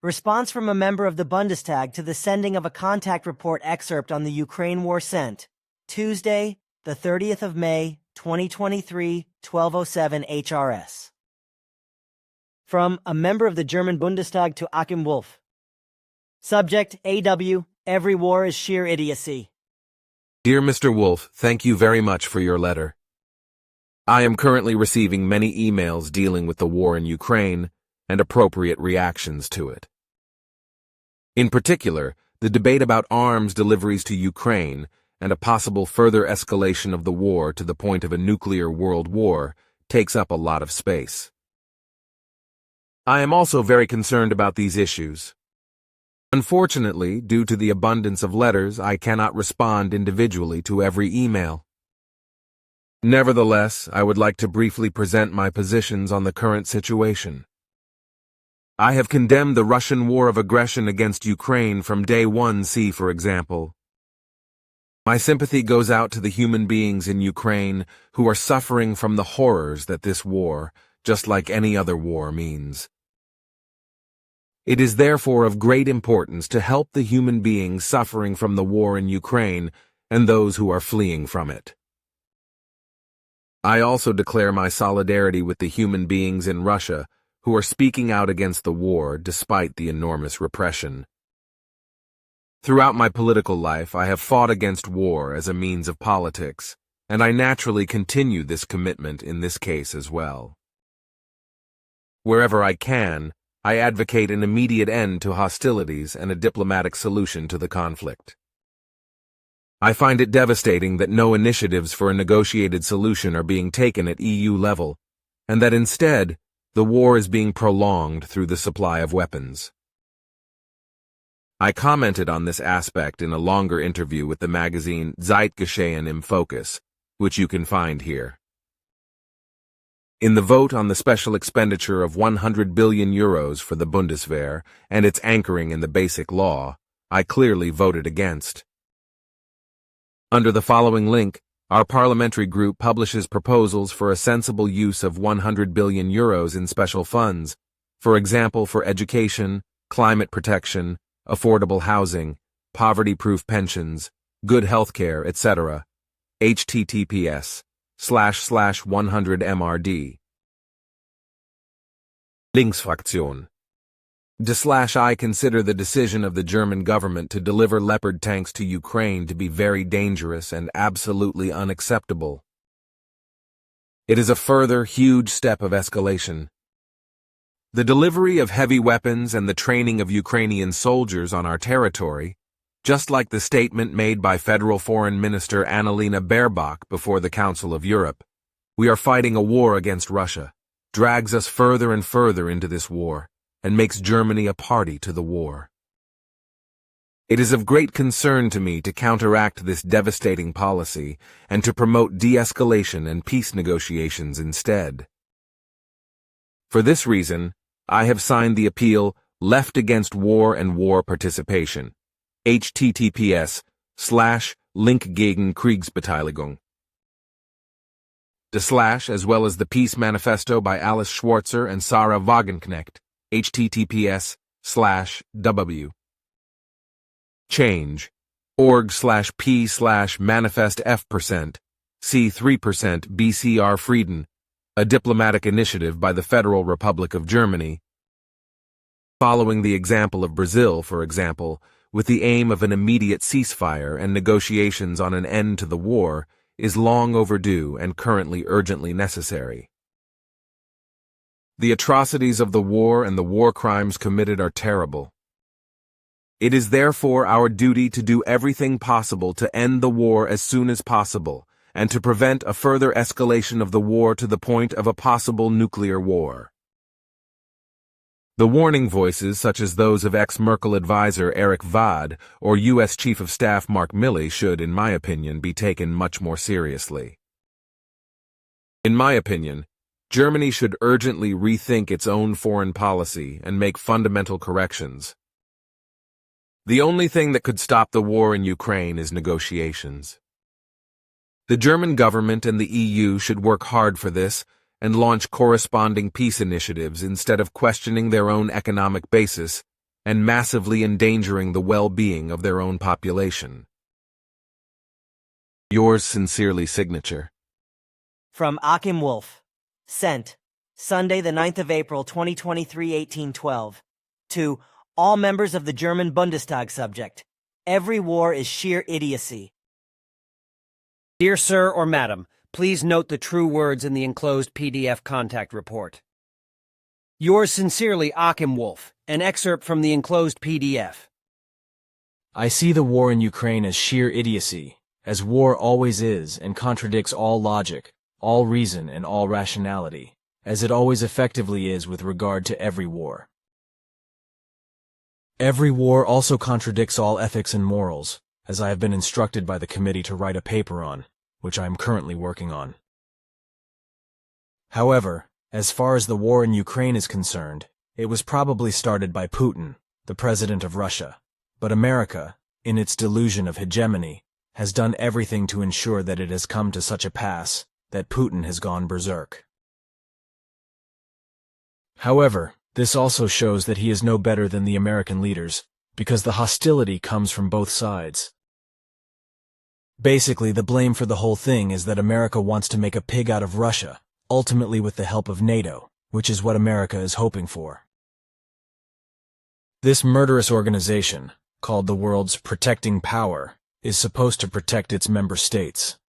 Response from a member of the Bundestag to the sending of a contact report excerpt on the Ukraine war sent. Tuesday, the 30th of May, 2023, 12:07 HRS. From a member of the German Bundestag to Achim Wolf. Subject, AW, every war is sheer idiocy. Dear Mr. Wolf, thank you very much for your letter. I am currently receiving many emails dealing with the war in Ukraine and appropriate reactions to it. In particular, the debate about arms deliveries to Ukraine and a possible further escalation of the war to the point of a nuclear world war takes up a lot of space. I am also very concerned about these issues. Unfortunately, due to the abundance of letters, I cannot respond individually to every email. Nevertheless, I would like to briefly present my positions on the current situation. I have condemned the Russian war of aggression against Ukraine from day one. See, for example. My sympathy goes out to the human beings in Ukraine who are suffering from the horrors that this war, just like any other war, means. It is therefore of great importance to help the human beings suffering from the war in Ukraine and those who are fleeing from it. I also declare my solidarity with the human beings in Russia who are speaking out against the war despite the enormous repression. Throughout my political life, I have fought against war as a means of politics, and I naturally continue this commitment in this case as well. Wherever I can, I advocate an immediate end to hostilities and a diplomatic solution to the conflict. I find it devastating that no initiatives for a negotiated solution are being taken at EU level, and that instead, the war is being prolonged through the supply of weapons. I commented on this aspect in a longer interview with the magazine Zeitgeschehen im Focus, which you can find here. In the vote on the special expenditure of 100 billion euros for the Bundeswehr and its anchoring in the Basic Law, I clearly voted against. Under the following link, our parliamentary group publishes proposals for a sensible use of 100 billion euros in special funds, for example for education, climate protection, affordable housing, poverty-proof pensions, good healthcare, etc. https://100mrd. Linksfraktion. I consider the decision of the German government to deliver Leopard tanks to Ukraine to be very dangerous and absolutely unacceptable. It is a further huge step of escalation. The delivery of heavy weapons and the training of Ukrainian soldiers on our territory, just like the statement made by Federal Foreign Minister Annalena Baerbock before the Council of Europe, we are fighting a war against Russia, drags us further and further into this war, and makes Germany a party to the war. It is of great concern to me to counteract this devastating policy and to promote de-escalation and peace negotiations instead. For this reason, I have signed the appeal Left Against War and War Participation, https://Link gegen Kriegsbeteiligung. As well as the Peace Manifesto by Alice Schwarzer and Sarah Wagenknecht, https://w. Change.org/p/manifest F%, C3% BCR Frieden, a diplomatic initiative by the Federal Republic of Germany, following the example of Brazil, for example, with the aim of an immediate ceasefire and negotiations on an end to the war, is long overdue and currently urgently necessary. The atrocities of the war and the war crimes committed are terrible. It is therefore our duty to do everything possible to end the war as soon as possible and to prevent a further escalation of the war to the point of a possible nuclear war. The warning voices, such as those of ex-Merkel advisor Eric Vade or U.S. Chief of Staff Mark Milley, should, in my opinion, be taken much more seriously. In my opinion, Germany should urgently rethink its own foreign policy and make fundamental corrections. The only thing that could stop the war in Ukraine is negotiations. The German government and the EU should work hard for this and launch corresponding peace initiatives instead of questioning their own economic basis and massively endangering the well-being of their own population. Yours sincerely signature. From Achim Wolf. Sent. Sunday, the 9th of April, 2023, 1812. To all members of the German Bundestag subject. Every war is sheer idiocy. Dear Sir or Madam, please note the true words in the enclosed PDF contact report. Yours sincerely, Achim Wolf. An excerpt from the enclosed PDF. I see the war in Ukraine as sheer idiocy, as war always is and contradicts all logic, all reason, and all rationality, as it always effectively is with regard to every war. Every war also contradicts all ethics and morals, as I have been instructed by the committee to write a paper on, which I am currently working on. However, as far as the war in Ukraine is concerned, it was probably started by Putin, the president of Russia, but America, in its delusion of hegemony, has done everything to ensure that it has come to such a pass that Putin has gone berserk. However, this also shows that he is no better than the American leaders, because the hostility comes from both sides. Basically, the blame for the whole thing is that America wants to make a pig out of Russia, ultimately with the help of NATO, which is what America is hoping for. This murderous organization, called the world's protecting power, is supposed to protect its member states.